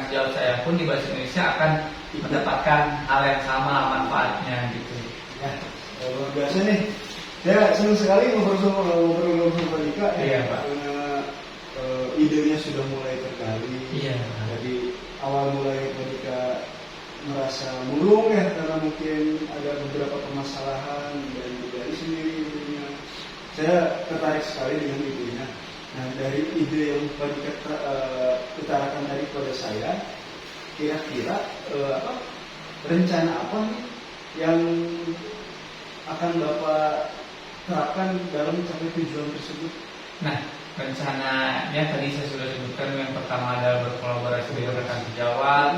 sejawat saya pun di bahasa Indonesia akan mendapatkan hal yang sama manfaatnya gitu. Ya, luar biasa nih. Saya senang sekali ngobrol sama Pak Dika ya, Pak. Karena idenya sudah mulai tergali. Iya. Jadi awal mulai Pak Dika merasa murung ya, karena mungkin ada beberapa permasalahan dan dari sendiri idenya. Saya tertarik sekali dengan idenya. Nah, dari ide yang Pak Dika utarakan tadi kepada saya, kira-kira rencana apa nih yang akan Bapak terapkan dalam mencapai tujuan tersebut? Nah, rencananya tadi saya sudah sebutkan, yang pertama adalah berkolaborasi dengan rekan sejawat.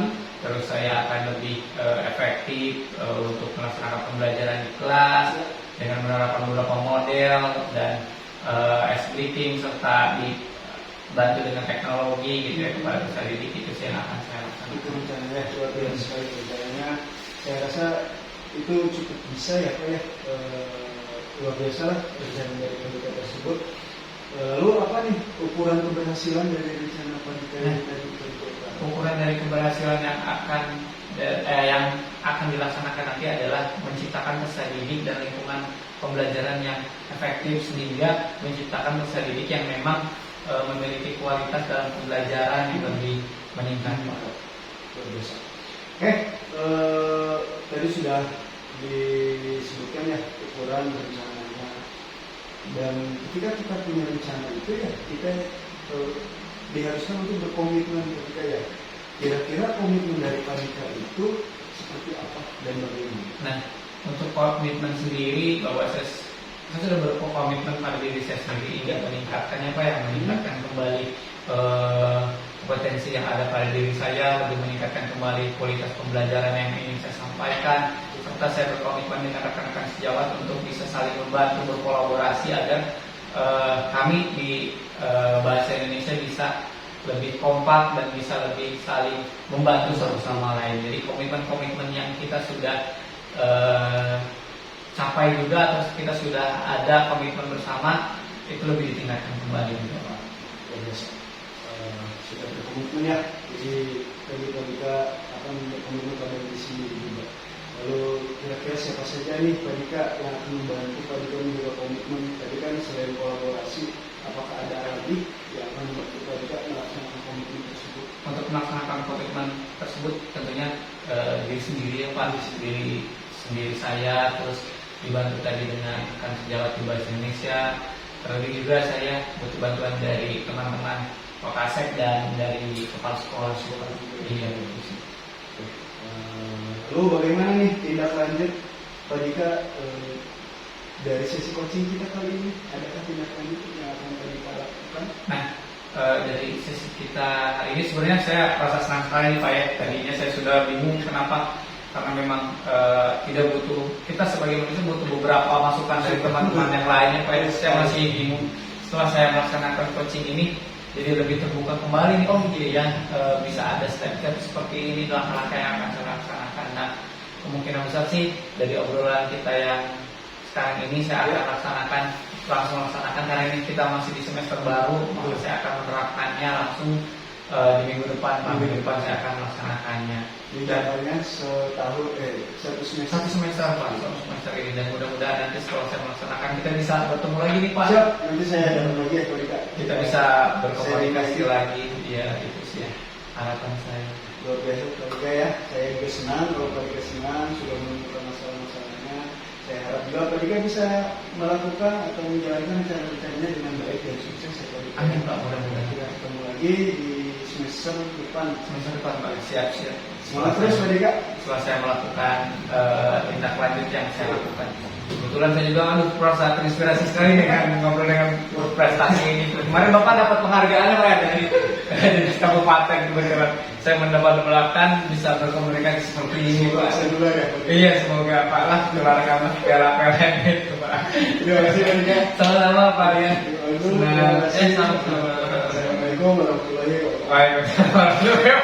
Terus saya akan lebih efektif untuk melaksanakan pembelajaran di kelas dengan menerapkan beberapa model dan briefing serta dibantu dengan teknologi gitu ya kepada peserta didik. Itu sih yang akan saya lakukan. Itu rencananya luar biasa sekali rencananya. Saya rasa itu cukup bisa ya Pak ya. Luar biasa lah rencana dari Pak tersebut. Lalu apa nih ukuran keberhasilan dari rencana Pak Dika yang tadi? Ukuran dari keberhasilan yang akan yang akan dilaksanakan nanti adalah menciptakan peserta didik dan lingkungan pembelajaran yang efektif sehingga menciptakan peserta didik yang memang memiliki kualitas dalam pembelajaran yang lebih meningkat. Luar biasa. Oke, tadi sudah disebutkan ya ukuran rencananya, dan ketika kita punya rencana itu ya kita diharuskan untuk berkomitmen ketika ya kira-kira komitmen dari Padika itu seperti apa dan bagaimana. Nah, untuk komitmen sendiri bahwa saya sudah berkomitmen pada diri saya sendiri ingin meningkatkannya apa ya, meningkatkan kembali kompetensi yang ada pada diri saya, lebih meningkatkan kembali kualitas pembelajaran yang ingin saya sampaikan, serta saya berkomitmen dengan rekan-rekan sejawat untuk bisa saling membantu berkolaborasi agar kami di Bahasa Indonesia bisa lebih kompak dan bisa lebih saling membantu satu sama lain. Jadi komitmen-komitmen yang kita sudah capai juga atau kita sudah ada komitmen bersama itu lebih ditingkatkan kembali juga, Pak. Biasa. Sudah berkomitmen ya, jadi tadi Padika akan berkomitmen pada diri sendiri juga. Lalu kira-kira siapa saja nih Padika yang akan membantu Padika juga komitmen? Tadi kan selain kolaborasi, apakah ada lagi yang akan membantu Padika melaksanakan komitmen tersebut? Untuk melaksanakan komitmen tersebut tentunya diri sendiri ya Pak, sendiri saya, terus dibantu tadi dengan rekan sejawat di Bahasa Indonesia. Terlebih juga saya butuh bantuan dari teman-teman Wakasek dan dari kepala sekolah. Iya, gitu. Lalu bagaimana nih tindak lanjut Padika dari sesi coaching kita kali ini? Adakah tindak lanjut yang akan Padika lakukan? Nah, dari sesi kita hari ini sebenarnya saya rasa senang sekali Pak ya. Tadinya saya sudah bingung kenapa, karena memang tidak butuh, kita sebagai manusia butuh beberapa masukan dari teman-teman yang lainnya Pak ya. Saya masih bingung. Setelah saya melaksanakan coaching ini, jadi lebih terbuka kembali nih, oh iya ya, bisa ada step-step seperti ini, langkah-langkah yang akan saya laksanakan. Nah, kemungkinan besar sih dari obrolan kita yang sekarang ini saya akan langsung laksanakan, karena ini kita masih di semester baru, maka saya akan menerapkannya langsung di minggu depan. Minggu depan saya akan melaksanakannya. Jadwalnya satu semester Pak, satu semester ini, dan mudah-mudahan nanti setelah saya melaksanakan kita bisa bertemu lagi nih Pak. Siap, nanti saya datang lagi ya Padika. Kita bisa berkomunikasi lagi, ya itu sih ya harapan saya. Luar biasa Padika ya, saya juga senang kalau Padika senang sudah menemukan masalah-masalahnya. Saya harap juga Padika bisa melakukan atau menjalankan rencana-rencananya dengan baik dan sukses ya Padika. Amin Pak, mudah-mudahan Kita ketemu lagi di semester depan. Pak, siap. Semangat terus Padika. Setelah saya melakukan tindak lanjut yang saya lakukan, kebetulan saya juga merasa terinspirasi sekali dengan ngobrol dengan prestasi ini. Kemarin Bapak dapat penghargaan Pak dari kabupaten, kebetulan saya mendapatkan bisa berkomunikasi seperti ini Pak. Iya, semoga Pak lah keluarga mas PLN itu Pak. Terima kasih Padika. Sama-sama Pak ya. Assalamualaikum warahmatullahi wabarakatuh. Waalaikumsalam.